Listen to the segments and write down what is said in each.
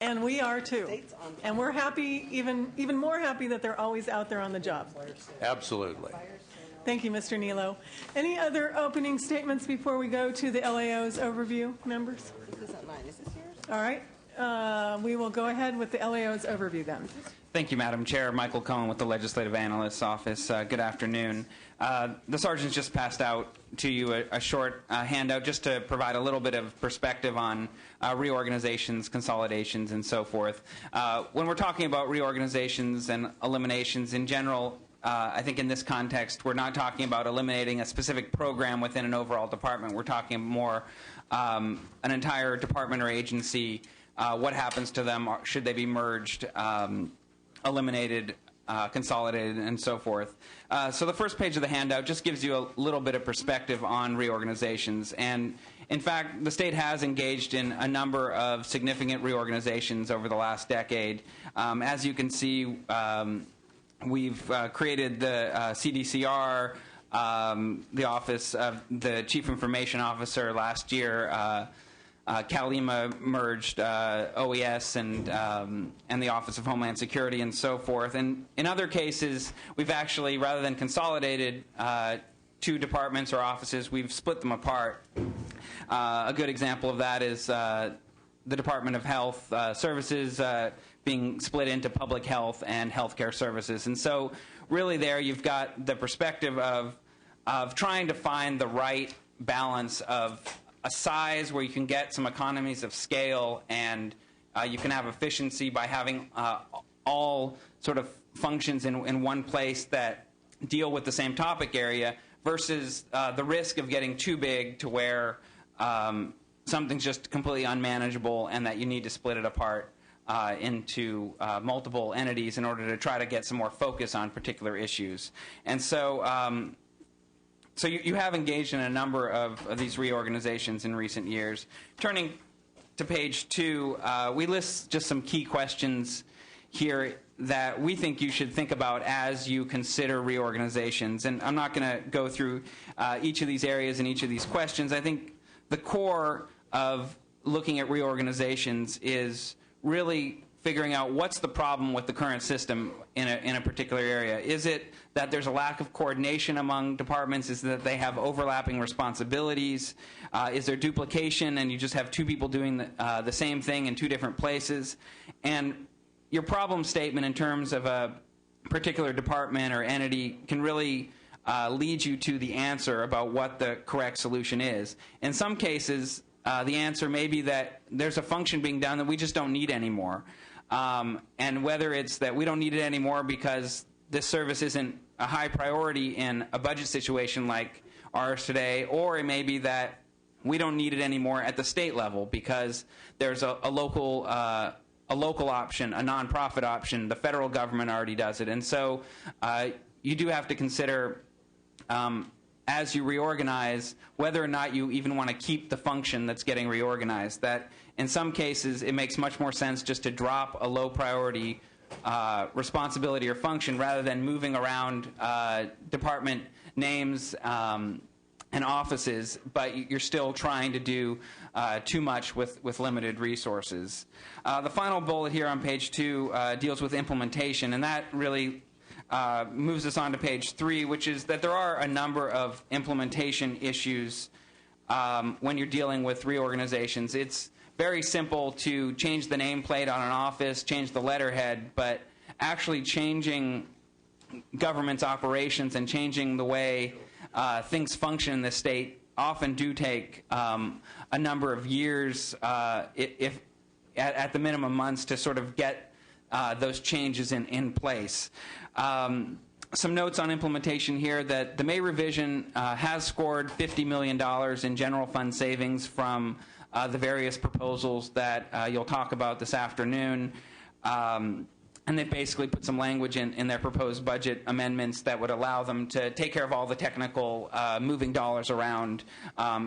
And we are too. And we're happy, even more happy that they're always out there on the job. Absolutely. Thank you, Mr. Nilo. Any other opening statements before we go to the LAO's overview, members? This isn't mine. Is this yours? All right. We will go ahead with the LAO's overview then. Thank you, Madam Chair. Michael Cohen with the Legislative Analyst's Office. Good afternoon. The sergeants just passed out to you a short handout just to provide a little bit of perspective on reorganizations, consolidations, and so forth. When we're talking about reorganizations and eliminations in general, I think in this context, we're not talking about eliminating a specific program within an overall department. We're talking more an entire department or agency. What happens to them? Should they be merged? Eliminated, consolidated, and so forth. So the first page of the handout just gives you a little bit of perspective on reorganizations. And in fact, the state has engaged in a number of significant reorganizations over the last decade. As you can see, we've created the CDCR, the Office of the Chief Information Officer last year. CalEMA merged OES and the Office of Homeland Security and so forth. And in other cases, we've actually, rather than consolidated two departments or offices, we've split them apart. A good example of that is the Department of Health Services being split into Public Health and Healthcare Services. And so really there you've got the perspective of trying to find the right balance of a size where you can get some economies of scale and you can have efficiency by having all sort of functions in one place that deal with the same topic area versus the risk of getting too big to where something's just completely unmanageable and that you need to split it apart into multiple entities in order to try to get some more focus on particular issues. And so So you have engaged in a number of these reorganizations in recent years. Turning to page 2, we list just some key questions here that we think you should think about as you consider reorganizations. And I'm not going to go through each of these areas and each of these questions. I think the core of looking at reorganizations is really figuring out what's the problem with the current system in a particular area. Is it that there's a lack of coordination among departments? Is it that they have overlapping responsibilities? Is there duplication and you just have two people doing the same thing in two different places? And your problem statement in terms of a particular department or entity can really lead you to the answer about what the correct solution is. In some cases, the answer may be that there's a function being done that we just don't need anymore. And whether it's that we don't need it anymore because this service isn't a high priority in a budget situation like ours today, or it may be that we don't need it anymore at the state level because there's a local option, a nonprofit option. The federal government already does it. And so you do have to consider as you reorganize whether or not you even want to keep the function that's getting reorganized. That in some cases it makes much more sense just to drop a low priority responsibility or function rather than moving around department names and offices, but you're still trying to do too much with limited resources. The final bullet here on page 2 deals with implementation, and that really moves us on to page 3, which is that there are a number of implementation issues when you're dealing with reorganizations. It's very simple to change the nameplate on an office, change the letterhead, but actually changing government's operations and changing the way things function in the state often do take a number of years, if at the minimum months, to sort of get those changes in place. Some notes on implementation here: that the May revision has scored $50 million in general fund savings from the various proposals that you'll talk about this afternoon. And they basically put some language in their proposed budget amendments that would allow them to take care of all the technical moving dollars around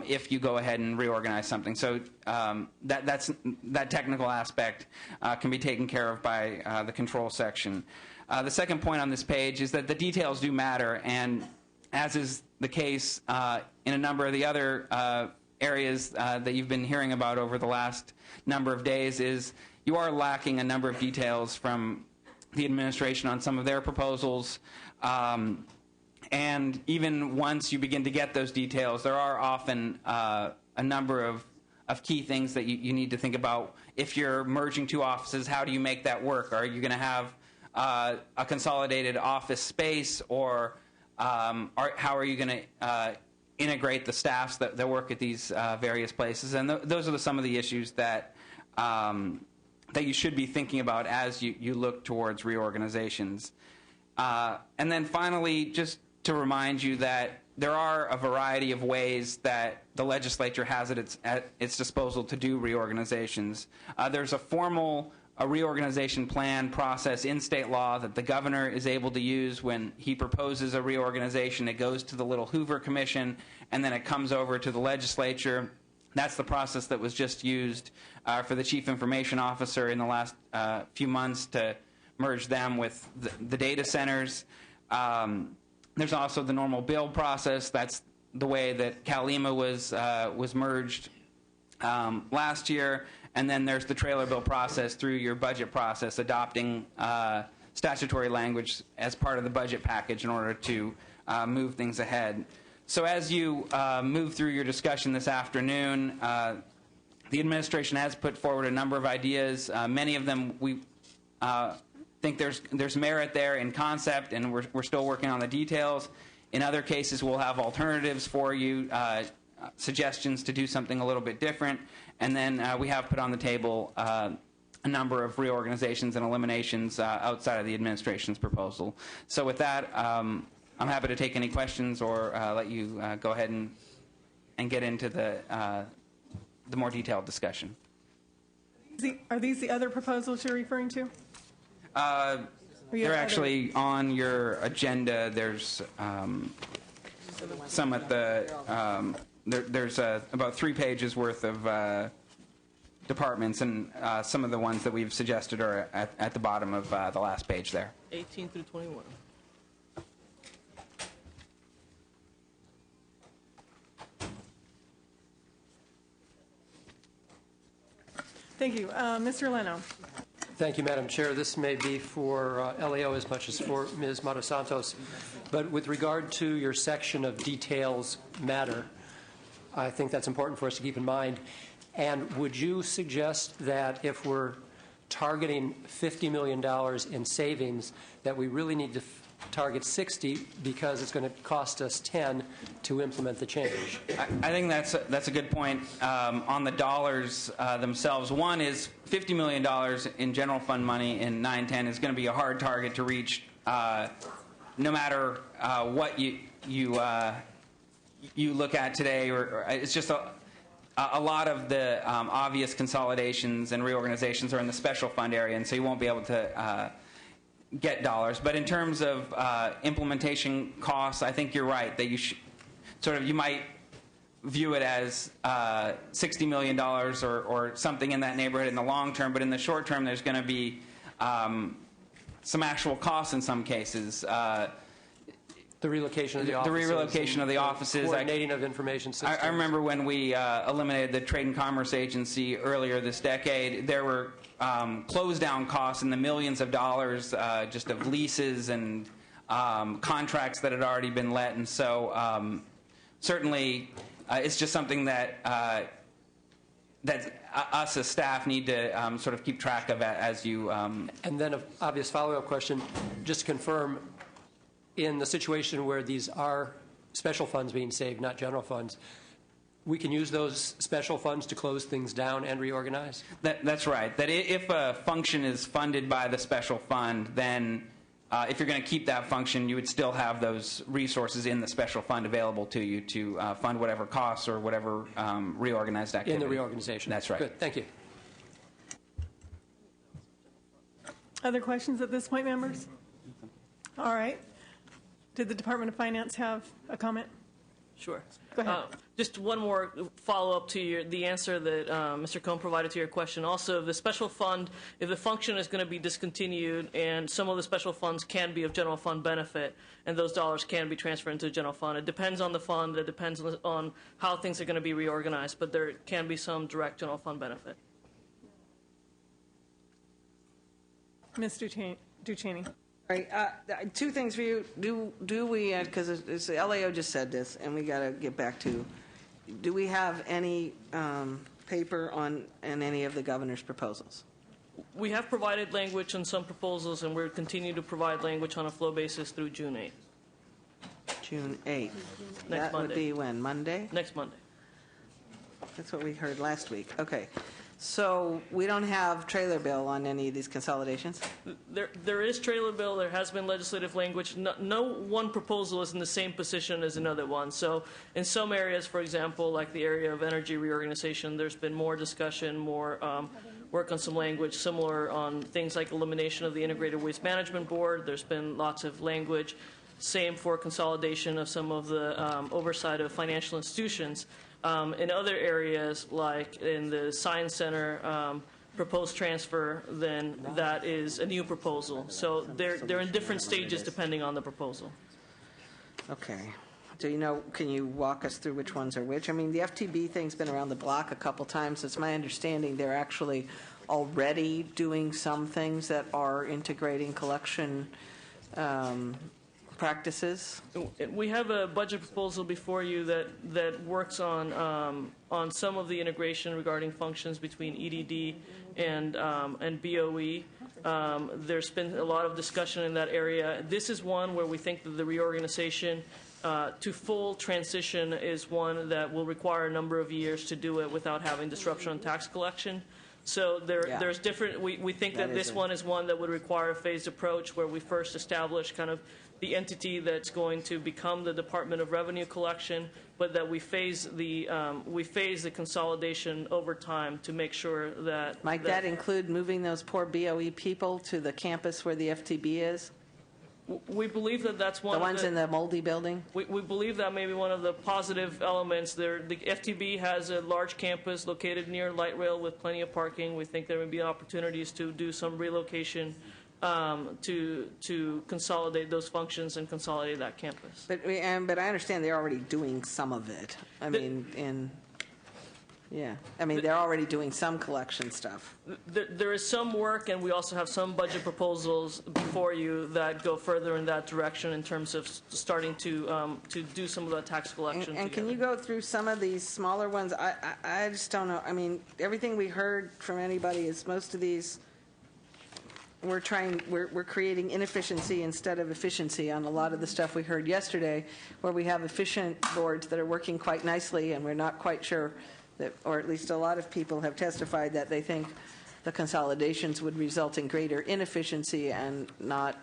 if you go ahead and reorganize something. So that technical aspect can be taken care of by the control section. The second point on this page is that the details do matter, and as is the case in a number of the other areas that you've been hearing about over the last number of days, is you are lacking a number of details from the administration on some of their proposals. And even once you begin to get those details, there are often a number of key things that you need to think about. If you're merging two offices, how do you make that work? Are you going to have a consolidated office space, or how are you going to integrate the staffs that work at these various places? And those are some of the issues that you should be thinking about as you look towards reorganizations. And then finally, just to remind you that there are a variety of ways that the legislature has at its disposal to do reorganizations. There's a formal reorganization plan process in state law that the governor is able to use when he proposes a reorganization. It goes to the Little Hoover Commission, and then it comes over to the legislature. That's the process that was just used for the Chief Information Officer in the last few months to merge them with the data centers. There's also the normal bill process. That's the way that CalEMA was merged last year. And then there's the trailer bill process through your budget process, adopting statutory language as part of the budget package in order to move things ahead. So as you move through your discussion this afternoon, the administration has put forward a number of ideas. Many of them we think there's merit there in concept, and we're still working on the details. In other cases, we'll have alternatives for you, suggestions to do something a little bit different. And then we have put on the table a number of reorganizations and eliminations outside of the administration's proposal. So with that, I'm happy to take any questions or let you go ahead and get into the more detailed discussion. Are these the other proposals you're referring to? They're actually on your agenda. There's some at the there's about 3 pages worth of departments, and some of the ones that we've suggested are at the bottom of the last page there. 18 through 21. Thank you. Mr. Leno. Thank you, Madam Chair. This may be for LAO as much as for Ms. Matosantos. But with regard to your section of details matter, I think that's important for us to keep in mind. And would you suggest that if we're targeting $50 million in savings, that we really need to target 60 because it's going to cost us 10 to implement the change? I think that's a good point on the dollars themselves. One is $50 million in general fund money in 910 is going to be a hard target to reach, no matter what you look at today. Or it's just a lot of the obvious consolidations and reorganizations are in the special fund area, and so you won't be able to get dollars. But in terms of implementation costs, I think you're right that you might view it as $60 million or something in that neighborhood in the long term, but in the short term there's going to be some actual costs in some cases. The relocation of the offices. The relocation of the offices. Coordinating of information systems. I remember when we eliminated the Trade and Commerce Agency earlier this decade, there were close down costs in the millions of dollars just of leases and contracts that had already been let. And so certainly it's just something that us as staff need to sort of keep track of as you... And then an obvious follow-up question, just to confirm, in the situation where these are special funds being saved, not general funds, we can use those special funds to close things down and reorganize? That's right. That if a function is funded by the special fund, then if you're going to keep that function, you would still have those resources in the special fund available to you to fund whatever costs or whatever reorganized activity. In the reorganization. That's right. Good. Thank you. Other questions at this point, members? All right. Did the Department of Finance have a comment? Sure. Go ahead. Just one more follow-up to the answer that Mr. Cohn provided to your question. Also, the special fund, if the function is going to be discontinued and some of the special funds can be of general fund benefit and those dollars can be transferred into the general fund, it depends on the fund, it depends on how things are going to be reorganized, but there can be some direct general fund benefit. Ms. Duchesny. All right, two things for you. Do we, because it's LAO just said this, and we got to get back to, do we have any paper on any of the governor's proposals? We have provided language on some proposals, and we're continuing to provide language on a flow basis through June 8th. June 8th. Next That would Monday. be when? Monday? Next Monday. That's what we heard last week. Okay. So we don't have trailer bill on any of these consolidations? There is trailer bill. There has been legislative language. No one proposal is in the same position as another one. So in some areas, for example, like the area of energy reorganization, there's been more discussion, more work on some language similar on things like elimination of the Integrated Waste Management Board. There's been lots of language. Same for consolidation of some of the oversight of financial institutions. In other areas, like in the Science Center proposed transfer, then that is a new proposal. So they're in different stages depending on the proposal. Okay. Do you know, can you walk us through which ones are which? I mean, the FTB thing's been around the block a couple times. It's my understanding they're actually already doing some things that are integrating collection practices. We have a budget proposal before you that works on some of the integration regarding functions between EDD and BOE. There's been a lot of discussion in that area. This is one where we think that the reorganization to full transition is one that will require a number of years to do it without having disruption on tax collection. So there's different. We think that this one is one that would require a phased approach where we first establish kind of the entity that's going to become the Department of Revenue Collection, but that we phase the consolidation over time to make sure that. Might that include moving those poor BOE people to the campus where the FTB is? We believe that that's one. The ones in the moldy building? We believe that may be one of the positive elements there. The FTB has a large campus located near light rail with plenty of parking. We think there may be opportunities to do some relocation to consolidate those functions and consolidate that campus. But I understand they're already doing some of it. They're already doing some collection stuff. There is some work, and we also have some budget proposals before you that go further in that direction in terms of starting to do some of that tax collection. And can you go through some of these smaller ones? I just don't know. I mean, everything we heard from anybody is most of these. We're creating inefficiency instead of efficiency on a lot of the stuff we heard yesterday, where we have efficient boards that are working quite nicely, and we're not quite sure that, or at least a lot of people have testified that they think the consolidations would result in greater inefficiency and not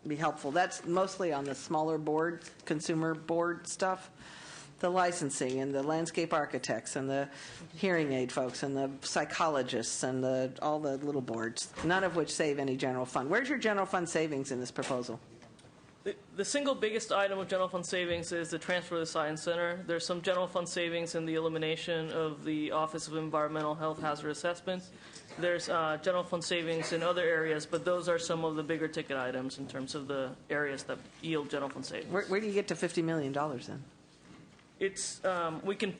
be helpful. That's mostly on the smaller board, consumer board stuff. The licensing and the landscape architects and the hearing aid folks and the psychologists and all the little boards, none of which save any general fund. Where's your general fund savings in this proposal? The single biggest item of general fund savings is the transfer of the Science Center. There's some general fund savings in the elimination of the Office of Environmental Health Hazard Assessments. There's general fund savings in other areas, but those are some of the bigger ticket items in terms of the areas that yield general fund savings. Where do you get to $50 million then? It's we can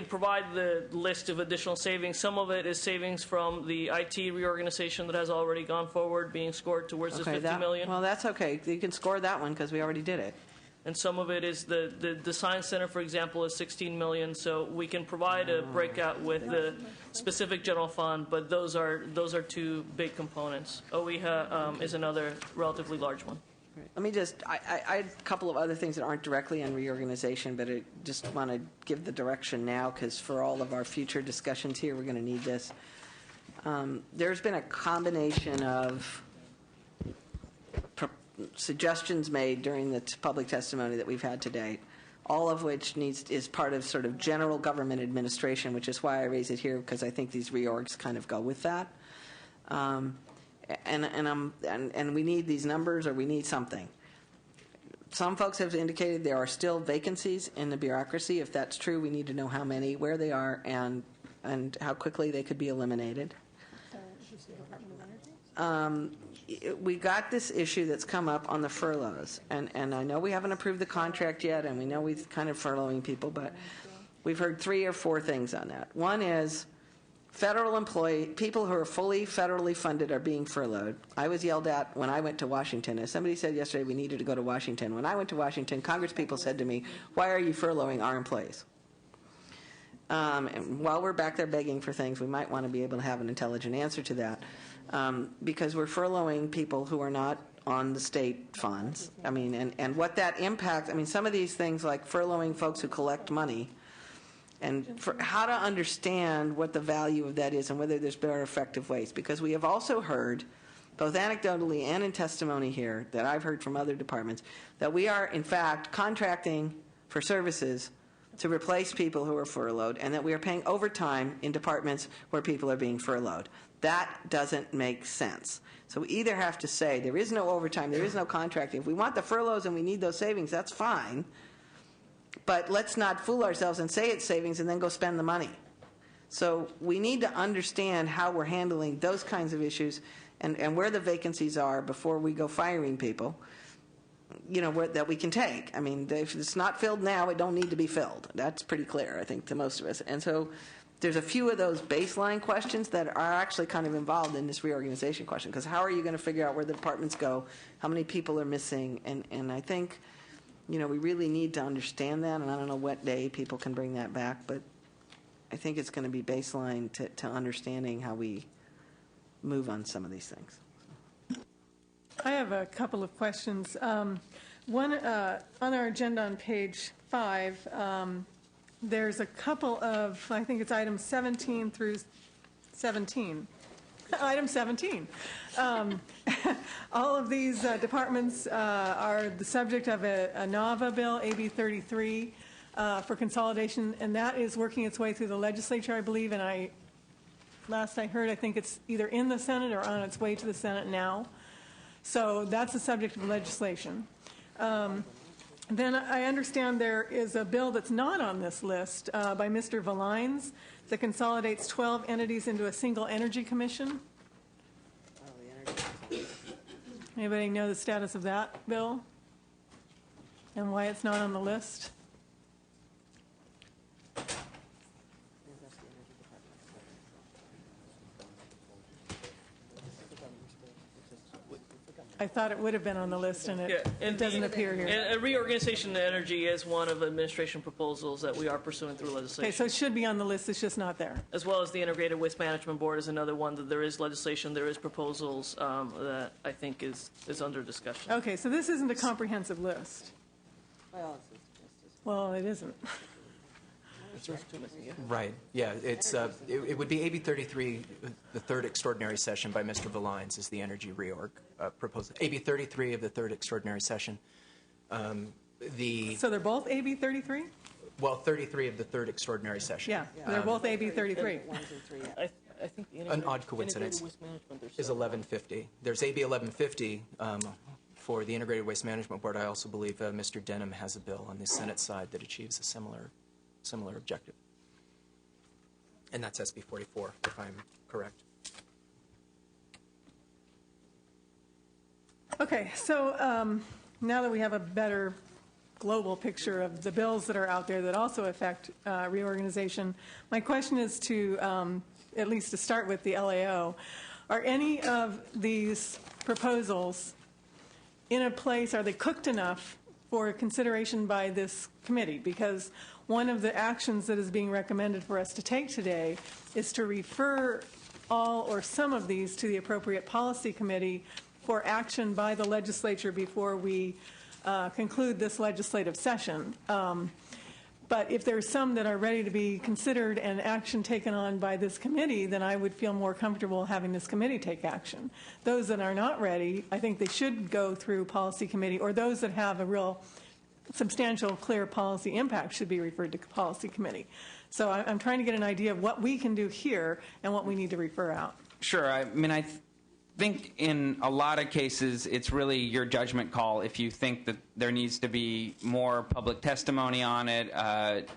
provide the list of additional savings. Some of it is savings from the IT reorganization that has already gone forward, being scored towards this $50 million. Well, that's okay. You can score that one because we already did it. And some of it is the Science Center, for example, is $16 million. So we can provide a breakout with the specific general fund, but those are two big components. OEHA is another relatively large one. Let me just, I had a couple of other things that aren't directly on reorganization, but I just want to give the direction now because for all of our future discussions here, we're going to need this. There's been a combination of suggestions made during the public testimony that we've had to date, all of which is part of sort of general government administration, which is why I raise it here because I think these reorgs kind of go with that. And we need these numbers or we need something. Some folks have indicated there are still vacancies in the bureaucracy. If that's true, we need to know how many, where they are, and how quickly they could be eliminated. We got this issue that's come up on the furloughs, and I know we haven't approved the contract yet, and we know we've kind of furloughing people, but we've heard 3 or 4 things on that. One is federal employee, people who are fully federally funded are being furloughed. I was yelled at when I went to Washington. As somebody said yesterday, we needed to go to Washington. When I went to Washington, Congress people said to me, why are you furloughing our employees? And while we're back there begging for things, we might want to be able to have an intelligent answer to that, because we're furloughing people who are not on the state funds. I mean, and what that impacts, I mean, some of these things like furloughing folks who collect money, and for how to understand what the value of that is and whether there's better effective ways. Because we have also heard, both anecdotally and in testimony here, that I've heard from other departments, that we are, in fact, contracting for services to replace people who are furloughed, and that we are paying overtime in departments where people are being furloughed. That doesn't make sense. So we either have to say there is no overtime, there is no contracting. If we want the furloughs and we need those savings, that's fine. But let's not fool ourselves and say it's savings and then go spend the money. So we need to understand how we're handling those kinds of issues and where the vacancies are before we go firing people, you know, that we can take. I mean, if it's not filled now, it don't need to be filled. That's pretty clear, I think, to most of us. And so there's a few of those baseline questions that are actually kind of involved in this reorganization question, because how are you going to figure out where the departments go, how many people are missing, and I think, you know, we really need to understand that, and I don't know what day people can bring that back, but I think it's going to be baseline to understanding how we move on some of these things. I have a couple of questions. One, on our agenda on page 5, there's a couple of, I think it's items 17 through 17. Item 17. All of these departments are the subject of a NAVA bill, AB 33, for consolidation, and that is working its way through the legislature, I believe, and last I heard, I think it's either in the Senate or on its way to the Senate now. So that's the subject of legislation. Then I understand there is a bill that's not on this list by Mr. Valines that consolidates 12 entities into a single energy commission. Anybody know the status of that bill and why it's not on the list? I thought it would have been on the list, and it doesn't appear here. And a reorganization of energy is one of the administration proposals that we are pursuing through legislation. Okay, so it should be on the list, it's just not there. As well as the Integrated Waste Management Board is another one that there is legislation, there is proposals that I think is under discussion. Okay, so this isn't a comprehensive list. Well, it isn't. Right. Yeah. It's it would be AB 33, the third extraordinary session by Mr. Valines is the energy reorg proposal. AB 33 of the third extraordinary session. So they're both AB 33? Well, 33 of the third extraordinary session. Yeah, they're both AB 33. I think the An odd coincidence Integrated Waste Management, is 1150. There's AB 1150 for the Integrated Waste Management Board. I also believe Mr. Denham has a bill on the Senate side that achieves a similar objective. And that's SB 44, if I'm correct. Okay, so now that we have a better global picture of the bills that are out there that also affect reorganization, my question is to, at least to start with the LAO, are any of these proposals in a place, are they cooked enough for consideration by this committee? Because one of the actions that is being recommended for us to take today is to refer all or some of these to the appropriate policy committee for action by the legislature before we conclude this legislative session. But if there's some that are ready to be considered and action taken on by this committee, then I would feel more comfortable having this committee take action. Those that are not ready, I think they should go through policy committee, or those that have a real substantial, clear policy impact should be referred to policy committee. So I'm trying to get an idea of what we can do here and what we need to refer out. Sure. I mean, I think in a lot of cases, it's really your judgment call if you think that there needs to be more public testimony on it,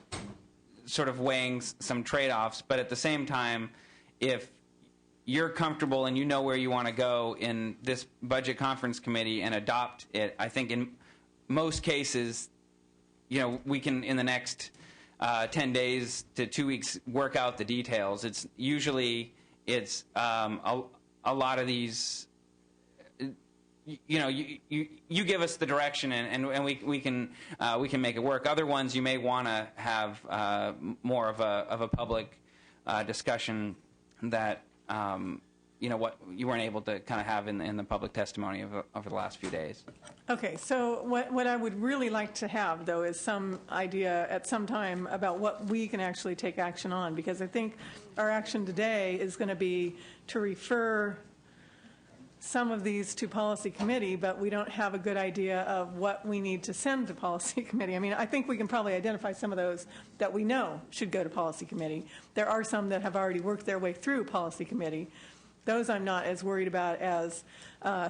sort of weighing some trade-offs. But at the same time, if you're comfortable and you know where you want to go in this budget conference committee and adopt it, I think in most cases, you know, we can, in the next 10 days to 2 weeks work out the details. It's usually a lot of these. You give us the direction and we can make it work. Other ones you may want to have more of a public discussion that what you weren't able to kind of have in the public testimony over the last few days. Okay, so what I would really like to have, though, is some idea at some time about what we can actually take action on, because I think our action today is going to be to refer some of these to policy committee, but we don't have a good idea of what we need to send to policy committee. I mean, I think we can probably identify some of those that we know should go to policy committee. There are some that have already worked their way through policy committee. Those I'm not as worried about as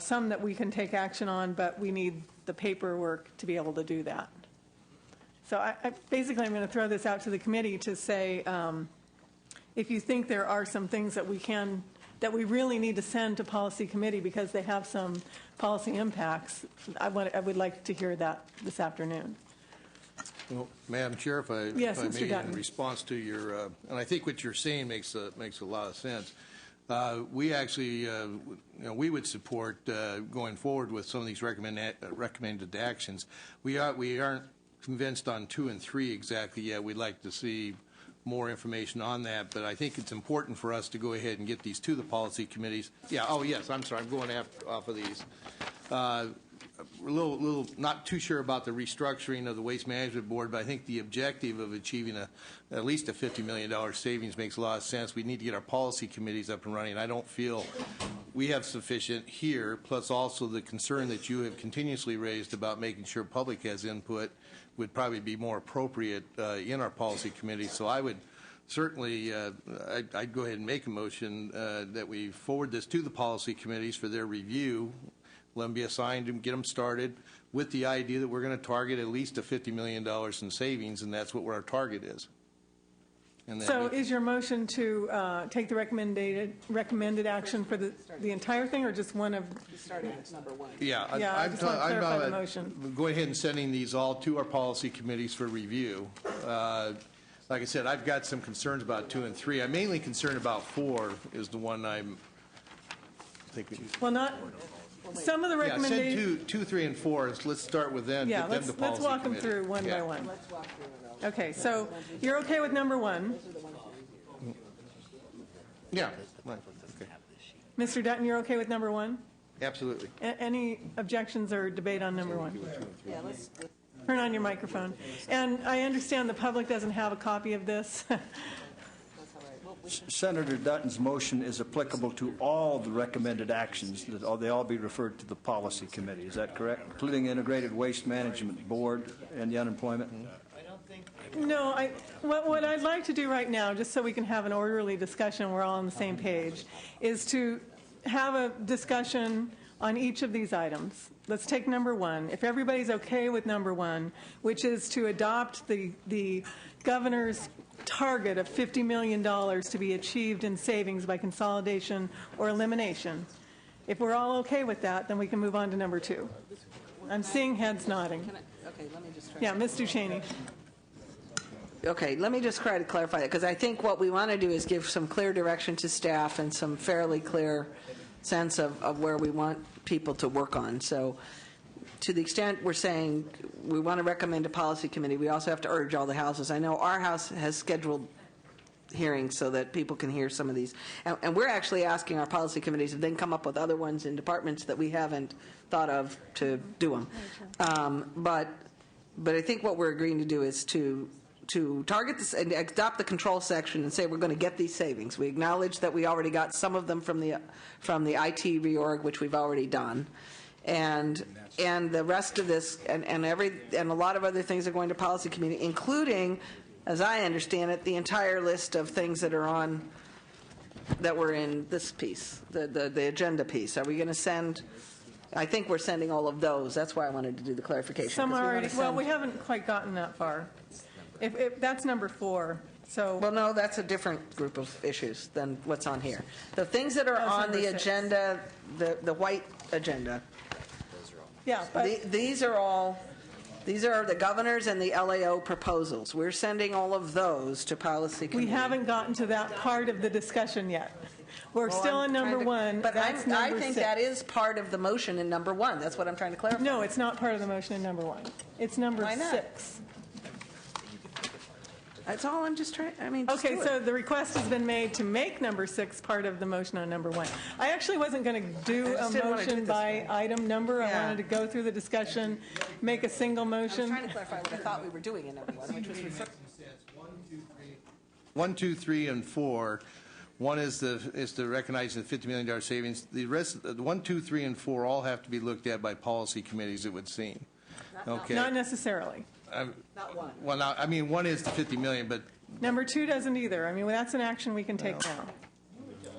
some that we can take action on, but we need the paperwork to be able to do that. So basically I'm going to throw this out to the committee to say, if you think there are some things that we really need to send to policy committee because they have some policy impacts, I would like to hear that this afternoon. Well, Madam Chair, if I Mr. may, Dutton. in response to your, and I think what you're saying makes a lot of sense. We actually, we would support going forward with some of these recommended actions. We aren't convinced on 2 and 3 exactly yet. We'd like to see more information on that, but I think it's important for us to go ahead and get these to the policy committees. Yeah. Oh, yes. I'm sorry. I'm going off of these. A little not too sure about the restructuring of the Waste Management Board, but I think the objective of achieving at least a $50 million savings makes a lot of sense. We need to get our policy committees up and running. I don't feel we have sufficient here, plus also the concern that you have continuously raised about making sure public has input would probably be more appropriate in our policy committee. So I would certainly, I'd go ahead and make a motion that we forward this to the policy committees for their review. Let them be assigned and get them started with the idea that we're going to target at least a $50 million in savings, and that's what our target is. And So is your motion to take the recommended action for the entire thing, or just one of? Starting at number 1. Yeah, I just want to clarify the motion. Go ahead and sending these all to our policy committees for review. Like I said, I've got some concerns about 2 and 3. I'm mainly concerned about 4 is the one I'm thinking. Well, not, some of the Yeah, recommendations. send 2, 3, and 4. Let's start with them. Yeah, Get them to let's policy walk them committee. through one Yeah. by one. Okay, so you're okay with number 1. Yeah. Right. Okay. Mr. Dutton, you're okay with number 1? Absolutely. Any objections or debate on number 1? Turn on your microphone. And I understand the public doesn't have a copy of this. Senator Dutton's motion is applicable to all the recommended actions. That they all be referred to the policy committee. Is that correct? Including Integrated Waste Management Board and the unemployment? No, what I'd like to do right now, just so we can have an orderly discussion, we're all on the same page, is to have a discussion on each of these items. Let's take number 1. If everybody's okay with number 1, which is to adopt the governor's target of $50 million to be achieved in savings by consolidation or elimination, if we're all okay with that, then we can move on to number 2. I'm seeing heads nodding. Okay, let me just try. Yeah, Ms. Ducheney. Okay, let me just try to clarify that, because I think what we want to do is give some clear direction to staff and some fairly clear sense of where we want people to work on. So to the extent we're saying we want to recommend a policy committee, we also have to urge all the houses. I know our house has scheduled hearings so that people can hear some of these. And we're actually asking our policy committees if they can come up with other ones in departments that we haven't thought of to do them. But I think what we're agreeing to do is to target this and adopt the control section and say we're going to get these savings. We acknowledge that we already got some of them from the IT reorg, which we've already done, and the rest of this and a lot of other things are going to policy committee, including, as I understand it, the entire list of things that are that were in this piece, the agenda piece. Are we going to send? I think we're sending all of those. That's why I wanted to do the clarification. Some are already, well, we haven't quite gotten that far. If that's number 4, so. Well, no, that's a different group of issues than what's on here. The things that are on the agenda, the white agenda, Yeah, but these are all These are the governor's and the LAO proposals. We're sending all of those to policy We committee. haven't gotten to that part of the discussion yet. We're still on number one. But That's I number think 6. that is part of the motion in number 1. That's what I'm trying to clarify. No, it's not part of the motion in number 1. It's number Why not? 6. That's all I'm just trying, I mean, just Okay, do so it. the request has been made to make number 6 part of the motion on number 1. I actually wasn't going to do I a just didn't wanna do it motion this by way. item number. I Yeah. wanted to go through the discussion, make a single I was motion. trying to clarify what I thought we were doing in number 1, which was refer- 1, 2, 3, and 4. One is the recognizing the $50 million savings. The rest, the 1, 2, 3, and 4 all have to be looked at by policy committees, it would seem. Okay. Not necessarily. not 1. Well, now, I mean, one is the 50 million, but Number 2 doesn't either. I mean, that's an action we can take now.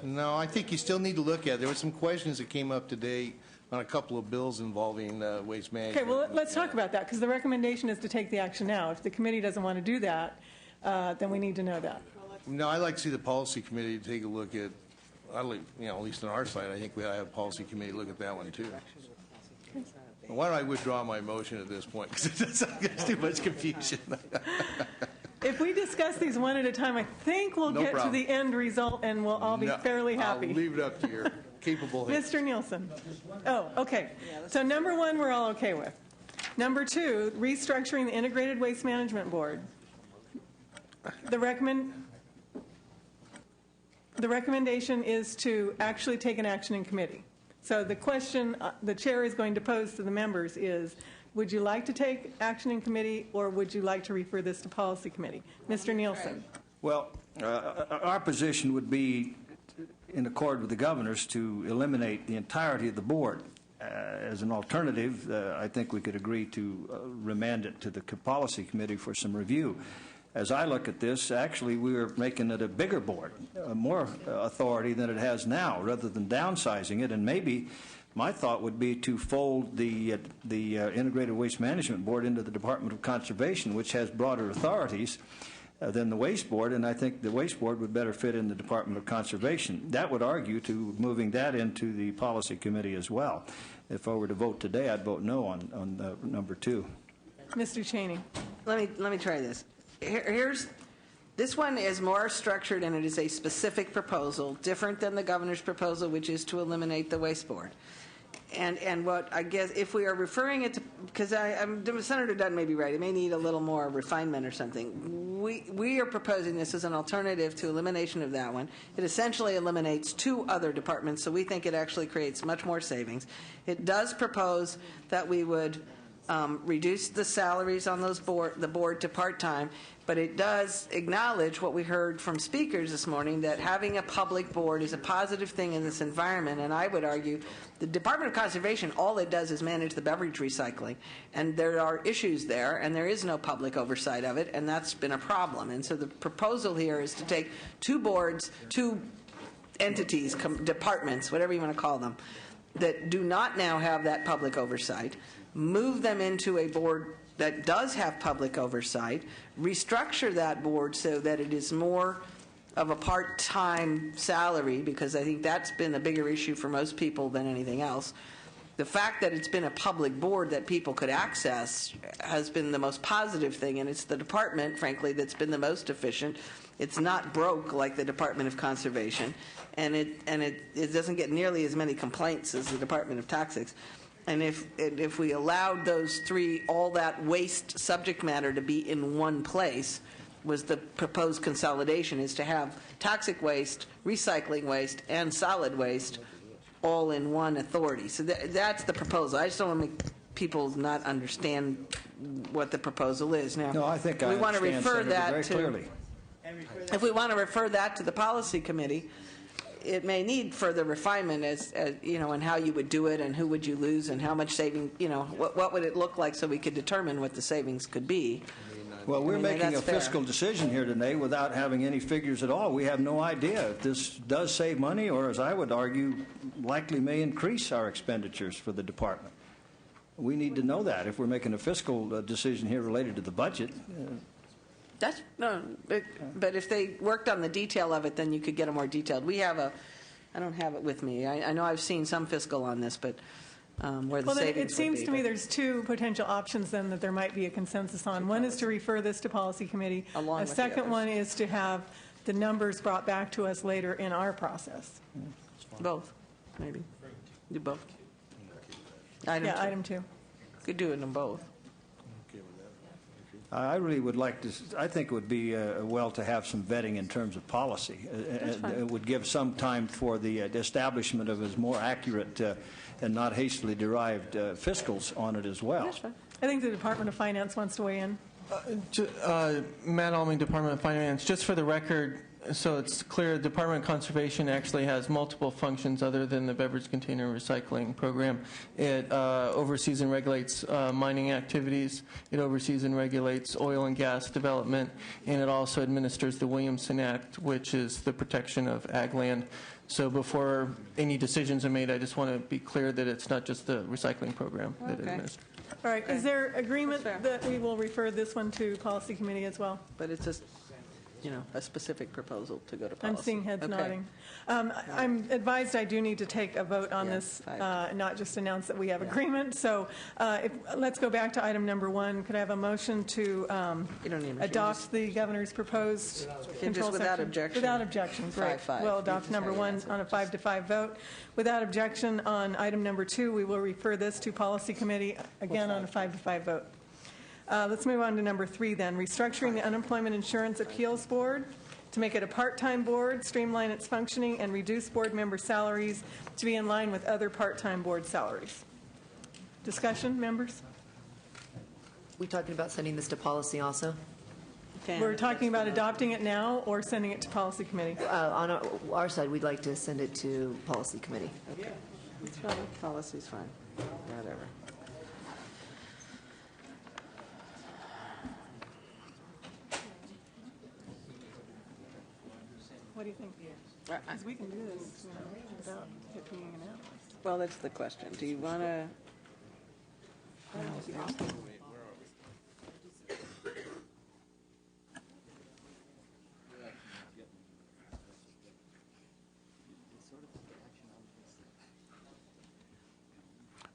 no, I think you still need to look at it. There were some questions that came up today on a couple of bills involving waste management. Okay, well, let's talk about that, because the recommendation is to take the action now. If the committee doesn't want to do that, then we need to know that. No, I'd like to see the policy committee take a look at, at least on our side, I think we ought to have a policy committee look at that one, too. Why don't I withdraw my motion at this point, because there's too much confusion. If we discuss these one at a time, I think we'll No get to problem. the end result, and we'll all be No, fairly happy. I'll leave it up to your capable hands. Mr. Nielsen? Oh, okay. So number 1, we're all okay with. Number 2, restructuring the Integrated Waste Management Board. The recommendation is to actually take an action in committee. So the question the chair is going to pose to the members is, would you like to take action in committee, or would you like to refer this to policy committee? Mr. Nielsen? Well, our position would be in accord with the governor's to eliminate the entirety of the board. As an alternative, I think we could agree to remand it to the policy committee for some review. As I look at this, actually, we are making it a bigger board, more authority than it has now, rather than downsizing it. And maybe my thought would be to fold the Integrated Waste Management Board into the Department of Conservation, which has broader authorities than the Waste Board, and I think the Waste Board would better fit in the Department of Conservation. That would argue to moving that into the policy committee as well. If I were to vote today, I'd vote no on number 2. Mr. Cheney? Let me try this. This one is more structured, and it is a specific proposal, different than the governor's proposal, which is to eliminate the waste board. And what I guess, if we are referring it to, because Senator Dunn may be right, it may need a little more refinement or something. We are proposing this as an alternative to elimination of that one. It essentially eliminates 2 other departments, so we think it actually creates much more savings. It does propose that we would reduce the salaries on the board to part-time, but it does acknowledge what we heard from speakers this morning, that having a public board is a positive thing in this environment. And I would argue the Department of Conservation, all it does is manage the beverage recycling, and there are issues there, and there is no public oversight of it, and that's been a problem. And so the proposal here is to take 2 boards, 2 entities, departments, whatever you want to call them, that do not now have that public oversight, move them into a board that does have public oversight, restructure that board so that it is more of a part-time salary, because I think that's been a bigger issue for most people than anything else. The fact that it's been a public board that people could access has been the most positive thing, and it's the department, frankly, that's been the most efficient. It's not broke like the Department of Conservation, and it doesn't get nearly as many complaints as the Department of Toxics. And if we allowed those 3, all that waste subject matter to be in one place, was the proposed consolidation, is to have toxic waste, recycling waste, and solid waste all in one authority. So that's the proposal. I just don't want to make people not understand what the proposal is. Now, No, I think I we want to understand, refer Senator, that very to, clearly. if we want to refer that to the policy committee, it may need further refinement as and how you would do it, and who would you lose, and how much saving, what would it look like, so we could determine what the savings could be. Well, we're making that's a fair. fiscal decision here today without having any figures at all. We have no idea if this does save money, or, as I would argue, likely may increase our expenditures for the department. We need to know that if we're making a fiscal decision here related to the budget. That's no, but if they worked on the detail of it, then you could get a more detailed. We have I don't have it with me. I know I've seen some fiscal on this, but where the Well, then savings it seems would to be. me there's two potential options then that there might be a consensus on. One is to refer this to policy committee. Along A with the second others. one is to have the numbers brought back to us later in our process. Both, maybe. Do both. Item Yeah, two. item 2. Could do it in both. I really would like to, I think it would be well to have some vetting in terms of policy. It would give some time for the establishment of as more accurate and not hastily derived fiscals on it as well. That's fine. I think the Department of Finance wants to weigh in. Matt Alming, Department of Finance. Just for the record, so it's clear, Department of Conservation actually has multiple functions other than the beverage container recycling program. It oversees and regulates mining activities. It oversees and regulates oil and gas development, and it also administers the Williamson Act, which is the protection of ag land. So before any decisions are made, I just want to be clear that it's not just the recycling program that it Okay. administers. All right, is there agreement That's fair. that we will refer this one to policy committee as well? But it's a specific proposal to go to policy. I'm seeing heads Okay. nodding. I'm advised I do need to take a vote on Yeah, this, 5. not just announce that we have agreement. So let's go back to item number 1. Could I have a motion to You don't need a adopt the governor's proposed control without section? objection. Without objection, great. 5-5. We'll adopt You number just 1 have to on a 5-5 vote. Without objection on item number 2, we will refer this to policy committee, again on a 5-5 vote. Let's move on to number 3 then. Restructuring the Unemployment Insurance Appeals Board to make it a part-time board, streamline its functioning, and reduce board member salaries to be in line with other part-time board salaries. Discussion, members? We talking about sending this to policy also? Can. We're talking about adopting it now or sending it to policy committee. On our side, we'd like to send it to policy committee. It's fine. Policy's fine. Whatever. What do you think? Because we can do this without it being announced. Well, that's the question. Do you want to?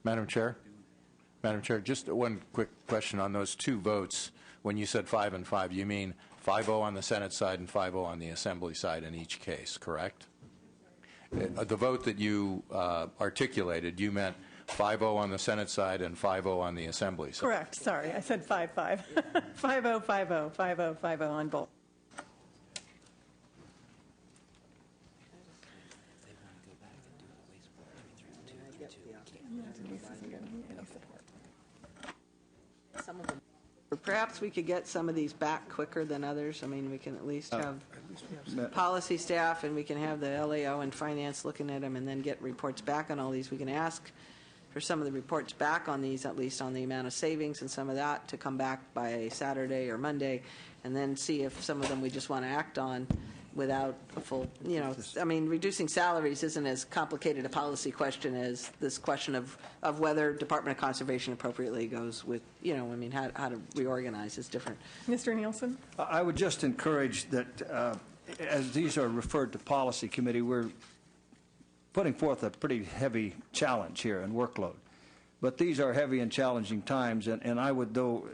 Madam Chair, just one quick question on those two votes. When you said 5 and 5, you mean 5-0 on the Senate side and 5-0 on the Assembly side in each case, correct? The vote that you articulated, you meant 5-0 on the Senate side and 5-0 on the Assembly side. Correct, sorry, I said 5-5. 5-0, 5-0, 5-0, 5-0 on both. Perhaps we could get some of these back quicker than others. I mean, we can at least have policy staff, and we can have the LAO and finance looking at them, and then get reports back on all these. We can ask for some of the reports back on these, at least on the amount of savings and some of that, to come back by Saturday or Monday, and then see if some of them we just want to act on without a full, I mean, reducing salaries isn't as complicated a policy question as this question of whether Department of Conservation appropriately goes with, how to reorganize is different. Mr. Nielsen? I would just encourage that, as these are referred to policy committee, we're putting forth a pretty heavy challenge here and workload. But these are heavy and challenging times, and I would, though,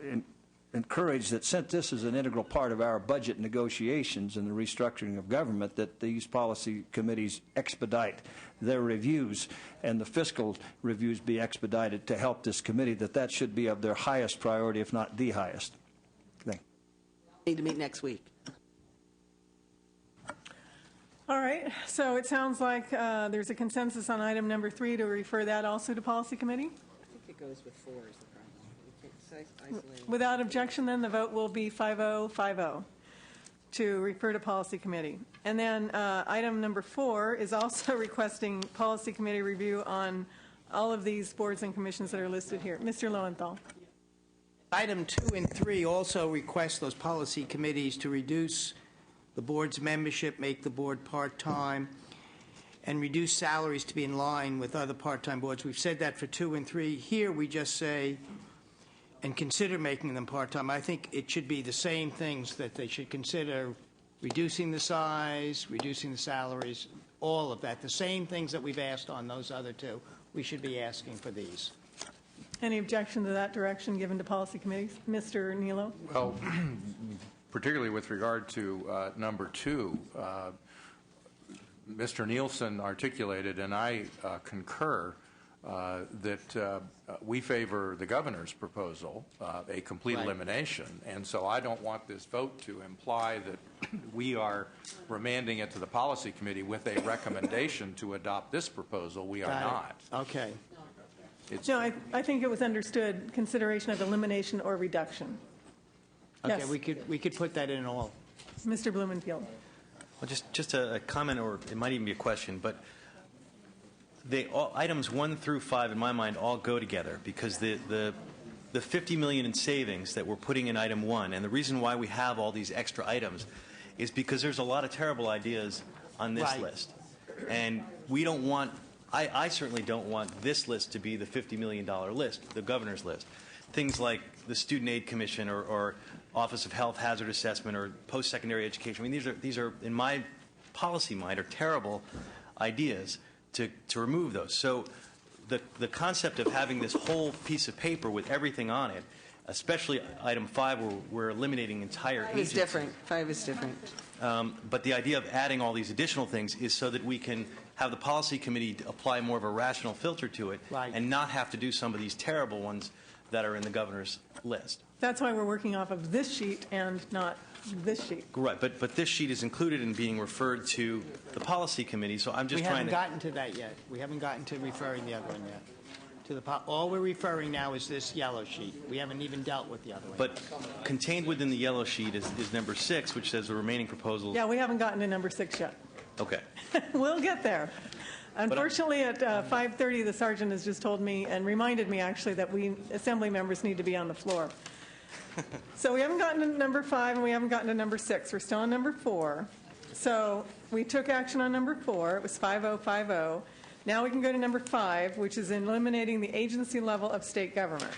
encourage that since this is an integral part of our budget negotiations and the restructuring of government, that these policy committees expedite their reviews and the fiscal reviews be expedited to help this committee, that should be of their highest priority, if not the highest. Thank you. Need to meet next week. All right, so it sounds like there's a consensus on item number 3 to refer that also to policy committee. I think it goes with 4 is the problem. You can't isolate. Without objection, then, the vote will be 5-0, 5-0 to refer to policy committee. And then item number 4 is also requesting policy committee review on all of these boards and commissions that are listed here. Mr. Lowenthal. Item 2 and 3 also request those policy committees to reduce the board's membership, make the board part-time, and reduce salaries to be in line with other part-time boards. We've said that for 2 and 3. Here we just say, and consider making them part-time. I think it should be the same things, that they should consider reducing the size, reducing the salaries, all of that. The same things that we've asked on those other two, we should be asking for these. Any objection to that direction given to policy committees? Mr. Nilo? Well, particularly with regard to number 2, Mr. Nielsen articulated, and I concur, that we favor the governor's proposal, a complete elimination. And so I don't want this vote to imply that we are remanding it to the policy committee with a recommendation to adopt this proposal. We are not. Okay. No, I think it was understood consideration of elimination or reduction. Okay, Yes. we could put that in all. Mr. Blumenfield. Well, just a comment, or it might even be a question, but items 1 through 5, in my mind, all go together, because the $50 million in savings that we're putting in item 1, and the reason why we have all these extra items is because there's a lot of terrible ideas on this list. And we don't want, I certainly don't want this list to be the $50 million list, the governor's list. Things like the Student Aid Commission or Office of Health Hazard Assessment or post-secondary education. I mean, these are in my policy mind, are terrible ideas to remove those. So the concept of having this whole piece of paper with everything on it, especially item 5 where we're eliminating entire agencies. 5 is different. But the idea of adding all these additional things is so that we can have the policy committee apply more of a rational filter to it and not have to do some of these terrible ones that are in the governor's list. That's why we're working off of this sheet and not this sheet. Right, but this sheet is included in being referred to the policy committee, so I'm just We trying haven't gotten to that yet. We haven't gotten to referring the other one yet. All we're referring now is this yellow sheet. We haven't even dealt with the other one. But contained within the yellow sheet is number 6, which says the remaining proposals. Yeah, we haven't gotten to number 6 yet. Okay. We'll get there. Unfortunately, at 5:30, the sergeant has just told me and reminded me, actually, that we assembly members need to be on the floor. So we haven't gotten to number 5 and we haven't gotten to number 6. We're still on number 4. So we took action on number 4. It was 5050. Now we can go to number 5, which is eliminating the agency level of state government.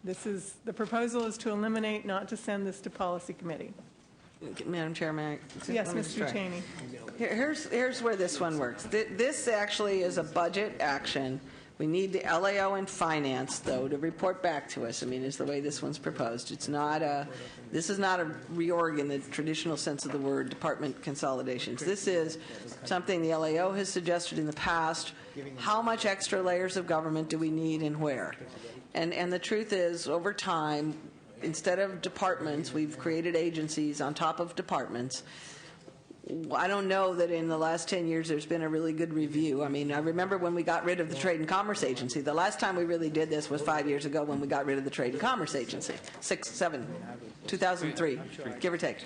The proposal is to eliminate, not to send this to policy committee. Madam Chair, may I? Yes, Mr. Cheney. Here's where this one works. This actually is a budget action. We need the LAO and finance, though, to report back to us. I mean, is the way this one's proposed. This is not a reorg in the traditional sense of the word, department consolidations. This is something the LAO has suggested in the past. How much extra layers of government do we need and where? And the truth is, over time, instead of departments, we've created agencies on top of departments. I don't know that in the last 10 years there's been a really good review. I mean, I remember when we got rid of the Trade and Commerce Agency. The last time we really did this was 5 years ago when we got rid of the Trade and Commerce Agency. 2003, give or take.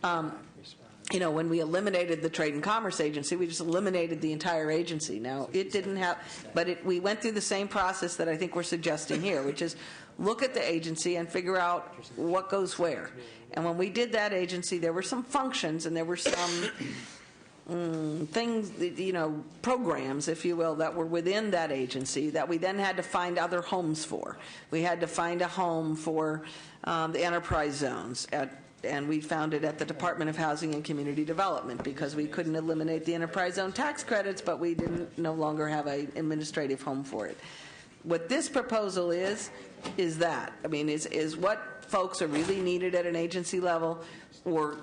When we eliminated the Trade and Commerce Agency, we just eliminated the entire agency. Now, it didn't have, but we went through the same process that I think we're suggesting here, which is look at the agency and figure out what goes where. And when we did that agency, there were some functions and there were some things, programs, if you will, that were within that agency that we then had to find other homes for. We had to find a home for the enterprise zones and we found it at the Department of Housing and Community Development because we couldn't eliminate the enterprise zone tax credits, but we no longer have an administrative home for it. What this proposal is that. I mean, is what folks are really needed at an agency level, or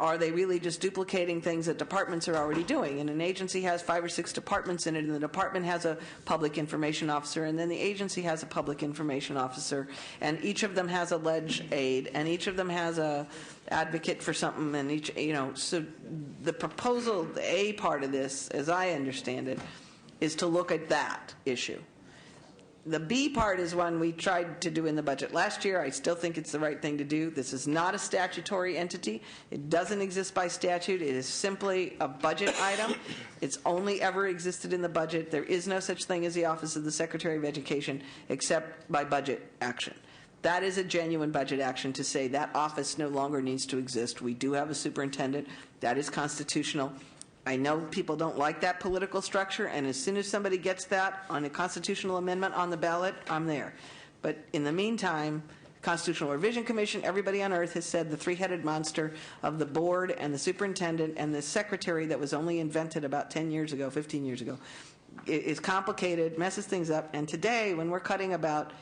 are they really just duplicating things that departments are already doing? And an agency has 5 or 6 departments in it, and the department has a public information officer, and then the agency has a public information officer, and each of them has a ledge aide, and each of them has a advocate for something, and so the proposal, the A part of this, as I understand it, is to look at that issue. The B part is one we tried to do in the budget last year. I still think it's the right thing to do. This is not a statutory entity. It doesn't exist by statute. It is simply a budget item. It's only ever existed in the budget. There is no such thing as the Office of the Secretary of Education except by budget action. That is a genuine budget action to say that office no longer needs to exist. We do have a superintendent. That is constitutional. I know people don't like that political structure, and as soon as somebody gets that on a constitutional amendment on the ballot, I'm there. But in the meantime, Constitutional Revision Commission, everybody on earth has said the three-headed monster of the board and the superintendent and the secretary that was only invented about 10 years ago, 15 years ago, is complicated, messes things up. And today, when we're talking about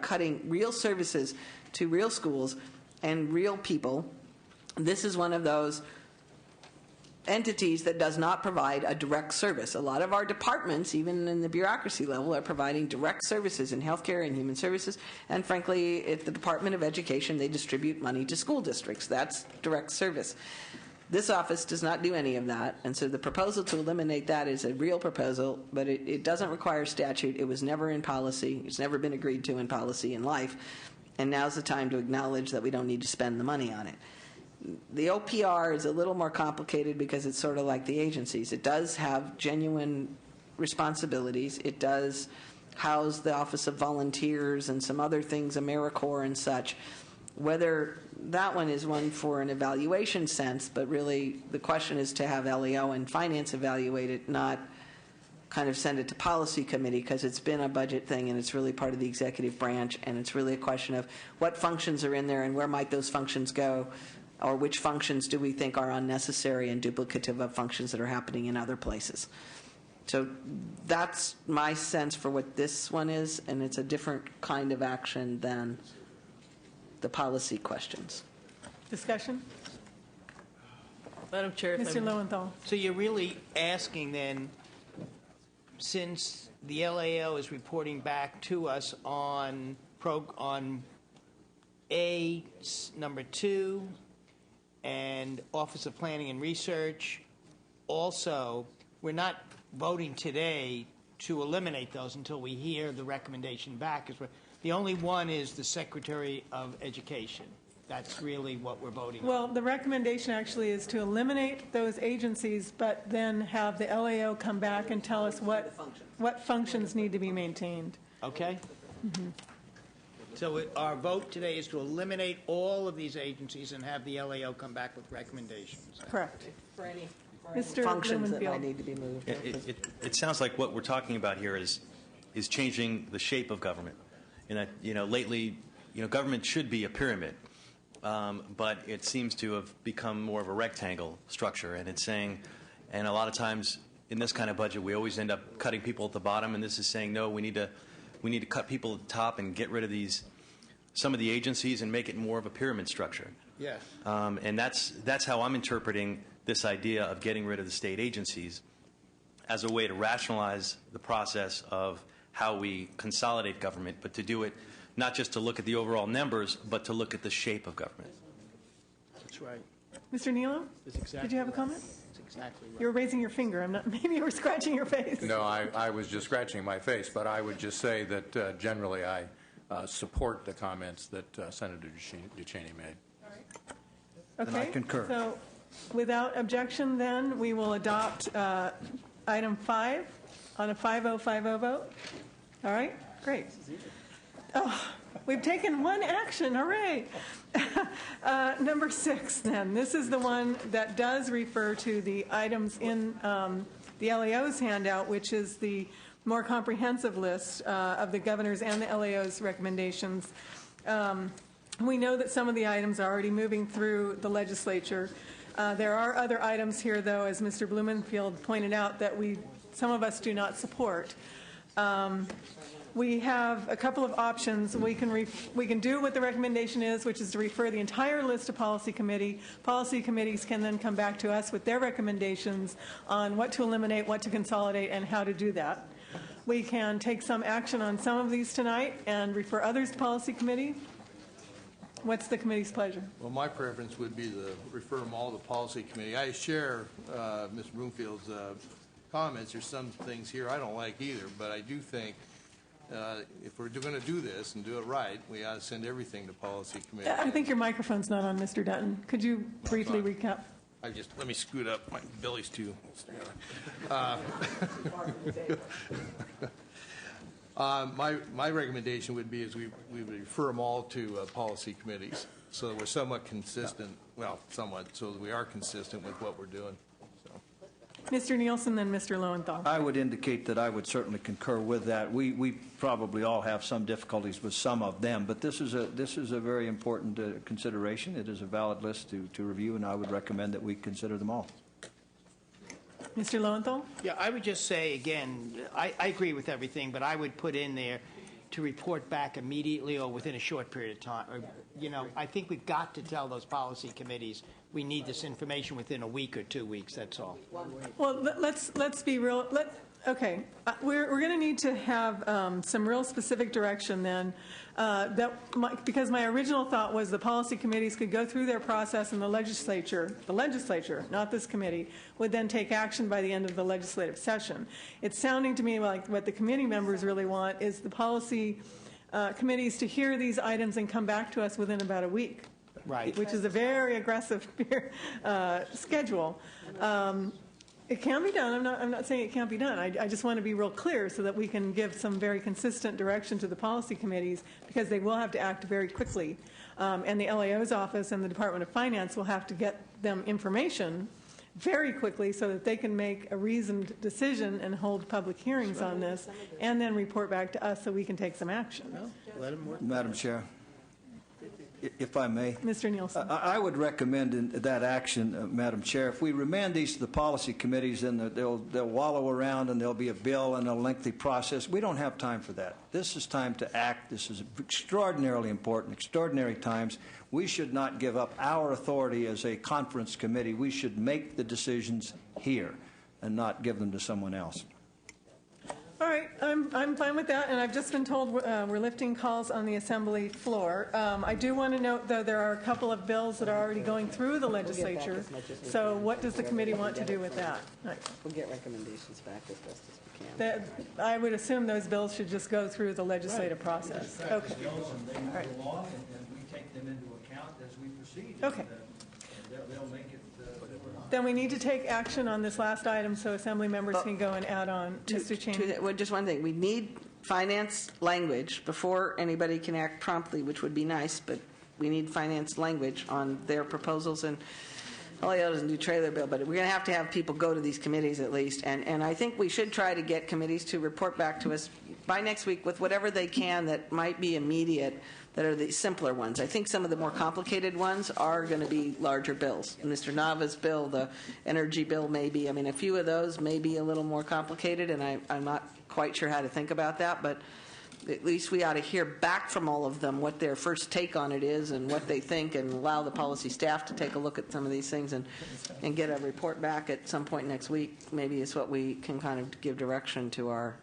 cutting real services to real schools and real people, this is one of those entities that does not provide a direct service. A lot of our departments, even in the bureaucracy level, are providing direct services in healthcare and human services. And frankly, at the Department of Education, they distribute money to school districts. That's direct service. This office does not do any of that, and so the proposal to eliminate that is a real proposal, but it doesn't require statute. It was never in policy. It's never been agreed to in policy in life, and now's the time to acknowledge that we don't need to spend the money on it. The OPR is a little more complicated because it's sort of like the agencies. It does have genuine responsibilities. It does house the Office of Volunteers and some other things, AmeriCorps and such. Whether that one is one for an evaluation sense, but really the question is to have LEO and finance evaluate it, not kind of send it to policy committee, because it's been a budget thing and it's really part of the executive branch, and it's really a question of what functions are in there and where might those functions go, or which functions do we think are unnecessary and duplicative of functions that are happening in other places. So that's my sense for what this one is, and it's a different kind of action than the policy questions. Discussion? Madam Chair, if I Mr. may. Lowenthal. So you're really asking then, since the LAO is reporting back to us on A number 2 and Office of Planning and Research, also, we're not voting today to eliminate those until we hear the recommendation back. The only one is the Secretary of Education. That's really what we're voting on. Well, the recommendation actually is to eliminate those agencies, but then have the LAO come back and tell us what functions need to be maintained. Okay? So our vote today is to eliminate all of these agencies and have the LAO come back with recommendations. Correct. For any Mr. functions that might Blumenfield. need to be moved. It sounds like what we're talking about here is changing the shape of government. And that, lately, government should be a pyramid, but it seems to have become more of a rectangle structure. And it's saying, and a lot of times in this kind of budget, we always end up cutting people at the bottom. And this is saying, no, we need to cut people at the top and get rid of some of the agencies and make it more of a pyramid structure. Yes. And that's how I'm interpreting this idea of getting rid of the state agencies as a way to rationalize the process of how we consolidate government, but to do it not just to look at the overall numbers, but to look at the shape of government. That's right. Mr. Neelo? That's exactly Did you have a comment? That's exactly right. You were raising your finger. Maybe you were scratching your face. No, I was just scratching my face, but I would just say that generally I support the comments that Senator Ducheney made. Okay. And I concur. So without objection, then, we will adopt item 5 on a 5-0-5-0 vote. All right? Great. Oh, we've taken one action. Hooray. Number 6, then. This is the one that does refer to the items in the LAO's handout, which is the more comprehensive list of the governor's and the LAO's recommendations. We know that some of the items are already moving through the legislature. There are other items here, though, as Mr. Blumenfield pointed out, that some of us do not support. We have a couple of options. We can do what the recommendation is, which is to refer the entire list to policy committee. Policy committees can then come back to us with their recommendations on what to eliminate, what to consolidate, and how to do that. We can take some action on some of these tonight and refer others to policy committee. What's the committee's pleasure? Well, my preference would be to refer them all to policy committee. I share Mr. Broomfield's comments. There's some things here I don't like either, but I do think if we're going to do this and do it right, we ought to send everything to policy committee. I think your microphone's not on, Mr. Dutton. Could you briefly recap? Let me scoot up. My belly's too. My recommendation would be is we would refer them all to policy committees so that we're somewhat consistent. Well, somewhat, so that we are consistent with what we're doing. So. Mr. Nielsen, then Mr. Lowenthal. I would indicate that I would certainly concur with that. We probably all have some difficulties with some of them, but this is a very important consideration. It is a valid list to review, and I would recommend that we consider them all. Mr. Lowenthal? Yeah, I would just say, again, I agree with everything, but I would put in there to report back immediately or within a short period of time. Or, you know, I think we've got to tell those policy committees we need this information within a week or 2 weeks, that's all. Well, let's be real. Okay, we're going to need to have some real specific direction then, because my original thought was the policy committees could go through their process and the legislature, not this committee, would then take action by the end of the legislative session. It's sounding to me like what the committee members really want is the policy committees to hear these items and come back to us within about a week. Right. Which is a very aggressive schedule. It can be done. I'm not saying it can't be done. I just want to be real clear so that we can give some very consistent direction to the policy committees, because they will have to act very quickly. And the LAO's office and the Department of Finance will have to get them information very quickly so that they can make a reasoned decision and hold public hearings on this, and then report back to us so we can take some action. Madam Chair, if I may. Mr. Nielsen. I would recommend in that action, Madam Chair, if we remand these to the policy committees, then they'll wallow around and there'll be a bill and a lengthy process. We don't have time for that. This is time to act. This is extraordinarily important, extraordinary times. We should not give up our authority as a conference committee. We should make the decisions here and not give them to someone else. All right, I'm fine with that, and I've just been told we're lifting calls on the Assembly floor. I do want to note, though, there are a couple of bills that are already going through the legislature. So what does the committee want to do with that? Right. We'll get recommendations back as best as we can. I would assume those bills should just go through the legislative process. Okay. All right. Along, and we take them into account as we proceed. Okay. They'll make it. Then we need to take action on this last item so Assembly members can go and add on. Mr. Cheney. Well, just one thing. We need finance language before anybody can act promptly, which would be nice, but we need finance language on their proposals. And LAO doesn't do trailer bill, but we're going to have people go to these committees at least. And I think we should try to get committees to report back to us by next week with whatever they can that might be immediate, that are the simpler ones. I think some of the more complicated ones are going to be larger bills. Mr. Nava's bill, the energy bill, maybe. I mean, a few of those may be a little more complicated, and I'm not quite sure how to think about that, but at least we ought to hear back from all of them what their first take on it is and what they think, and allow the policy staff to take a look at some of these things and get a report back at some point next week. Maybe it's what we can kind of give direction to our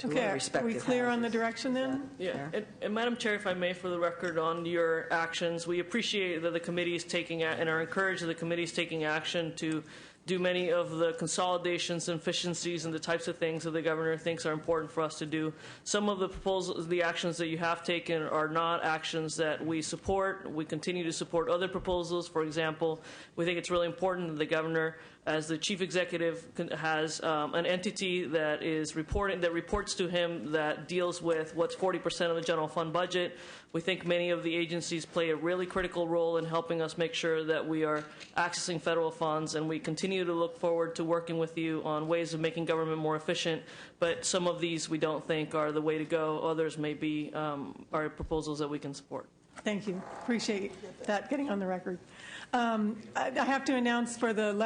Are we clear on the direction then? Yeah. And Madam Chair, if I may, for the record, on your actions, we appreciate that the committee is taking and are encouraged that the committee is taking action to do many of the consolidations and efficiencies and the types of things that the governor thinks are important for us to do. Some of the proposals, the actions that you have taken are not actions that we support. We continue to support other proposals. For example, we think it's really important that the governor, as the chief executive, has an entity that is reports to him that deals with what's 40% of the general fund budget. We think many of the agencies play a really critical role in helping us make sure that we are accessing federal funds, and we continue to look forward to working with you on ways of making government more efficient. But some of these we don't think are the way to go. Others may be are proposals that we can support. Thank you. Appreciate that getting on the record. I have to announce for the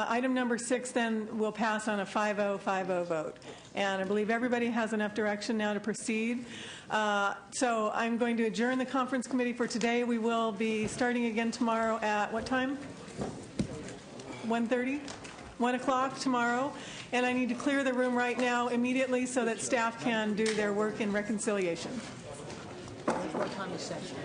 item number 6, then we'll pass on a 5-0 vote. And I believe everybody has enough direction now to proceed. So I'm going to adjourn the conference committee for today. We will be starting again tomorrow at what time? 1:30? 1 o'clock tomorrow. And I need to clear the room right now immediately so that staff can do their work in reconciliation. What time is session?